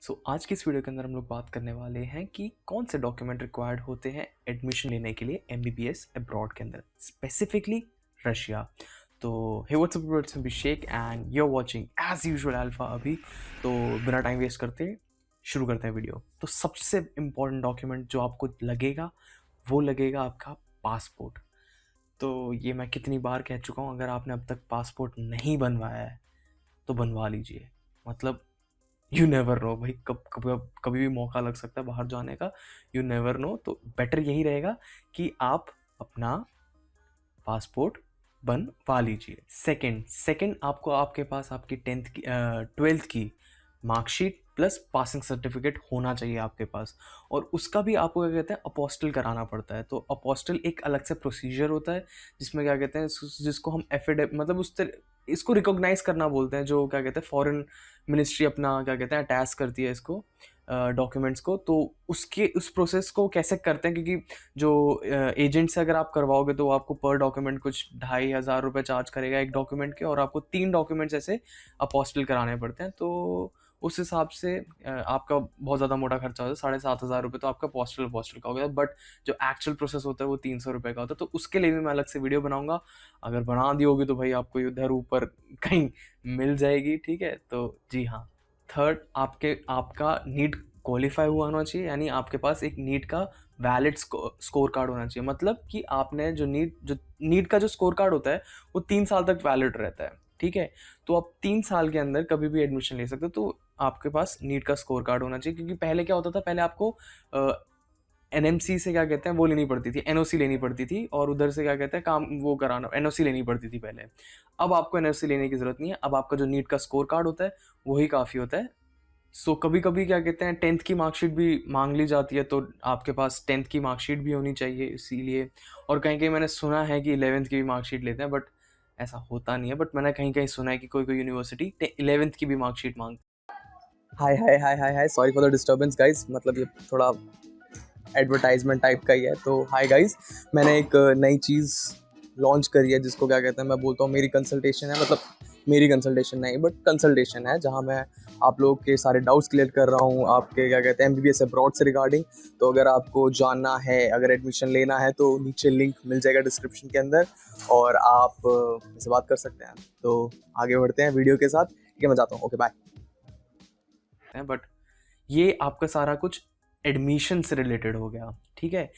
आज की इस वीडियो के अंदर हम लोग बात करने वाले हैं कि कौन से डॉक्यूमेंट रिक्वायर्ड होते हैं एडमिशन लेने के लिए एमबीबीएस अब्रॉड के अंदर, स्पेसिफिकली रशिया। तो hey what's up, it's Abhishek and you are watching as usual alpha अभी। तो बिना टाइम वेस्ट करते शुरू करते हैं वीडियो। तो सबसे इम्पॉर्टेंट डॉक्यूमेंट जो आपको लगेगा वो लगेगा आपका पासपोर्ट। तो ये मैं कितनी बार कह चुका हूँ, अगर आपने अब तक पासपोर्ट नहीं बनवाया है तो बनवा लीजिए। मतलब यू नेवर नो भाई, कभी भी मौका लग सकता है बाहर जाने का। यू नेवर नो, तो बेटर यही रहेगा कि आप अपना पासपोर्ट बनवा लीजिए। सेकंड आपको आपके पास आपकी 12th की मार्कशीट प्लस पासिंग सर्टिफिकेट होना चाहिए आपके पास। और उसका भी आपको क्या कहते हैं अपोस्टल कराना पड़ता है। तो अपोस्टल एक अलग से प्रोसीजर होता है जिसमें क्या कहते हैं जिसको हम एफिडेविट, मतलब इसको रिकॉग्नाइज करना बोलते हैं, जो क्या कहते हैं फॉरेन मिनिस्ट्री अपना क्या कहते हैं अटैच करती है इसको डॉक्यूमेंट्स को। तो उस प्रोसेस को कैसे करते हैं, क्योंकि जो एजेंट से अगर आप करवाओगे तो वो आपको पर डॉक्यूमेंट कुछ 2,500 चार्ज करेगा एक डॉक्यूमेंट के, और आपको 3 डॉक्यूमेंट्स ऐसे अपोस्टल कराने पड़ते हैं। तो उस हिसाब से आपका बहुत ज़्यादा मोटा खर्चा होता है। 7,500 तो आपका पोस्टल का हो गया। बट जो एक्चुअल प्रोसेस होता है वो 300 का होता है। तो उसके लिए भी मैं अलग से वीडियो बनाऊंगा। अगर बना दी होगी तो भाई आपको इधर ऊपर कहीं मिल जाएगी, ठीक है। तो जी हाँ। थर्ड, आपका नीट क्वालिफाई हुआ होना चाहिए, यानी आपके पास एक नीट का वैलिड स्कोर कार्ड होना चाहिए। मतलब कि आपने जो नीट का जो स्कोर कार्ड होता है वो 3 साल तक वैलिड रहता है, ठीक है। तो आप 3 साल के अंदर कभी भी एडमिशन ले सकते हो। तो आपके पास नीट का स्कोर कार्ड होना चाहिए, क्योंकि पहले क्या होता था, पहले आपको एनएमसी से क्या कहते हैं वो लेनी पड़ती थी, एनओसी लेनी पड़ती थी, और उधर से क्या कहते हैं काम वो कराना, एनओसी लेनी पड़ती थी पहले। अब आपको एनओसी लेने की जरूरत नहीं है। अब आपका जो नीट का स्कोर कार्ड होता है वही काफ़ी होता है। कभी कभी क्या कहते हैं 10th की मार्कशीट भी मांग ली जाती है, तो आपके पास 10th की मार्कशीट भी होनी चाहिए इसीलिए। और कहीं कहीं मैंने सुना है कि 11th की भी मार्कशीट लेते हैं, बट ऐसा होता नहीं है। बट मैंने कहीं कहीं सुना है कि कोई कोई यूनिवर्सिटी 11th की भी मार्कशीट मांग। Hi hi hi hi hi, sorry for the disturbance guys. मतलब ये थोड़ा एडवर्टाइजमेंट टाइप का ही है। तो हाय गाइस, मैंने एक नई चीज़ लॉन्च करी है जिसको क्या कहते हैं, मैं बोलता हूँ मेरी कंसल्टेशन है। मतलब मेरी कंसल्टेशन नहीं बट कंसल्टेशन है, जहाँ मैं आप लोग के सारे डाउट्स क्लियर कर रहा हूँ आपके क्या कहते हैं एमबीबीएस अब्रॉड से रिगार्डिंग। तो अगर आपको जानना है, अगर एडमिशन लेना है तो नीचे लिंक मिल जाएगा डिस्क्रिप्शन के अंदर, और आप मुझसे बात कर सकते हैं। तो आगे बढ़ते हैं वीडियो के साथ। ठीक है, मैं जाता हूँ। Okay bye. बट ये आपका सारा कुछ एडमिशन से रिलेटेड हो गया, ठीक है।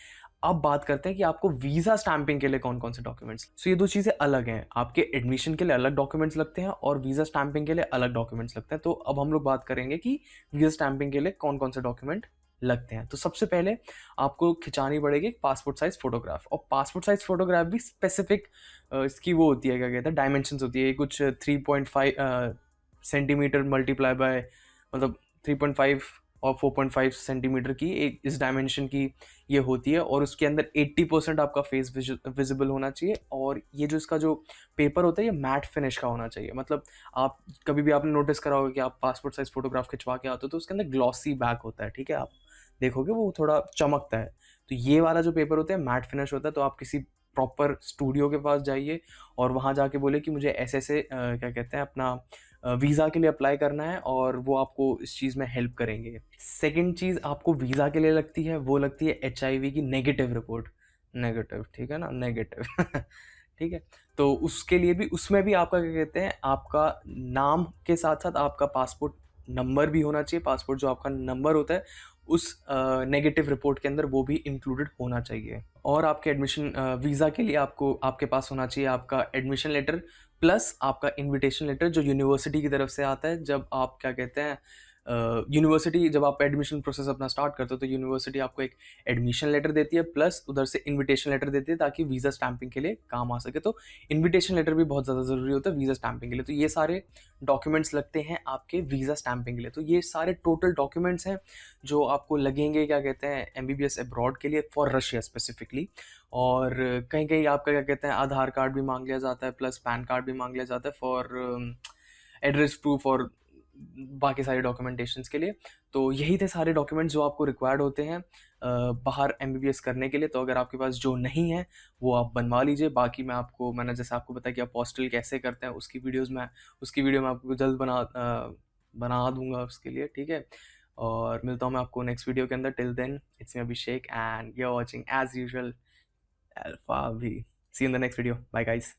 अब बात करते हैं कि आपको वीज़ा स्टैंपिंग के लिए कौन कौन से डॉक्यूमेंट्स। ये दो चीज़ें अलग हैं। आपके एडमिशन के लिए अलग डॉक्यूमेंट्स लगते हैं और वीज़ा स्टैंपिंग के लिए अलग डॉक्यूमेंट्स लगते हैं। तो अब हम लोग बात करेंगे कि वीज़ा स्टैंपिंग के लिए कौन कौन से डॉक्यूमेंट लगते हैं। तो सबसे पहले आपको खिंचानी पड़ेगी एक पासपोर्ट साइज फोटोग्राफ। और पासपोर्ट साइज फोटोग्राफ भी स्पेसिफिक इसकी वो होती है, क्या कहते हैं डायमेंशन होती है। कुछ 3.5 सेंटीमीटर मल्टीप्लाई बाय, मतलब 3.5 और 4.5 सेंटीमीटर की एक इस डायमेंशन की ये होती है। और उसके अंदर 80% आपका फेस विजिबल होना चाहिए। और ये जो इसका जो पेपर होता है ये मैट फिनिश का होना चाहिए। मतलब आप कभी भी आपने नोटिस करा होगा कि आप पासपोर्ट साइज फोटोग्राफ खिंचवा के आते हो तो उसके अंदर ग्लॉसी बैक होता है, ठीक है। आप देखोगे वो थोड़ा चमकता है। तो ये वाला जो पेपर होता है मैट फिनिश होता है। तो आप किसी प्रॉपर स्टूडियो के पास जाइए और वहाँ जाके बोले कि मुझे ऐसे ऐसे क्या कहते हैं अपना वीज़ा के लिए अप्लाई करना है, और वो आपको इस चीज़ में हेल्प करेंगे। सेकंड चीज़ आपको वीज़ा के लिए लगती है, वो लगती है HIV की नेगेटिव रिपोर्ट। नेगेटिव, ठीक है ना, नेगेटिव ठीक है। तो उसके लिए भी, उसमें भी आपका क्या कहते हैं आपका नाम के साथ साथ आपका पासपोर्ट नंबर भी होना चाहिए। पासपोर्ट जो आपका नंबर होता है उस नेगेटिव रिपोर्ट के अंदर वो भी इंक्लूडेड होना चाहिए। और आपके एडमिशन वीज़ा के लिए आपको आपके पास होना चाहिए आपका एडमिशन लेटर प्लस आपका इनविटेशन लेटर जो यूनिवर्सिटी की तरफ से आता है। जब आप क्या कहते हैं यूनिवर्सिटी, जब आप एडमिशन प्रोसेस अपना स्टार्ट करते हो तो यूनिवर्सिटी आपको एक एडमिशन लेटर देती है प्लस उधर से इनविटेशन लेटर देती है, ताकि वीज़ा स्टैंपिंग के लिए काम आ सके। तो इनविटेशन लेटर भी बहुत ज़्यादा ज़रूरी होता है वीज़ा स्टैंपिंग के लिए। तो ये सारे डॉक्यूमेंट्स लगते हैं आपके वीज़ा स्टैंपिंग के लिए। तो ये सारे टोटल डॉक्यूमेंट्स हैं जो आपको लगेंगे, क्या कहते हैं एमबीबीएस अब्रॉड के लिए फॉर रशिया स्पेसिफिकली। और कहीं कहीं आपका क्या कहते हैं आधार कार्ड भी मांग लिया जाता है प्लस पैन कार्ड भी मांग लिया जाता है फॉर एड्रेस प्रूफ और बाकी सारे डॉक्यूमेंटेशंस के लिए। तो यही थे सारे डॉक्यूमेंट्स जो आपको रिक्वायर्ड होते हैं बाहर एमबीबीएस करने के लिए। तो अगर आपके पास जो नहीं है वो आप बनवा लीजिए। बाकी मैंने जैसे आपको बताया कि आप हॉस्टल कैसे करते हैं उसकी वीडियो मैं आपको जल्द बना दूंगा उसके लिए, ठीक है। और मिलता हूँ मैं आपको नेक्स्ट वीडियो के अंदर. Till then it's me Abhishek and you are watching as usual alpha भी. See you in the next video. Bye guys.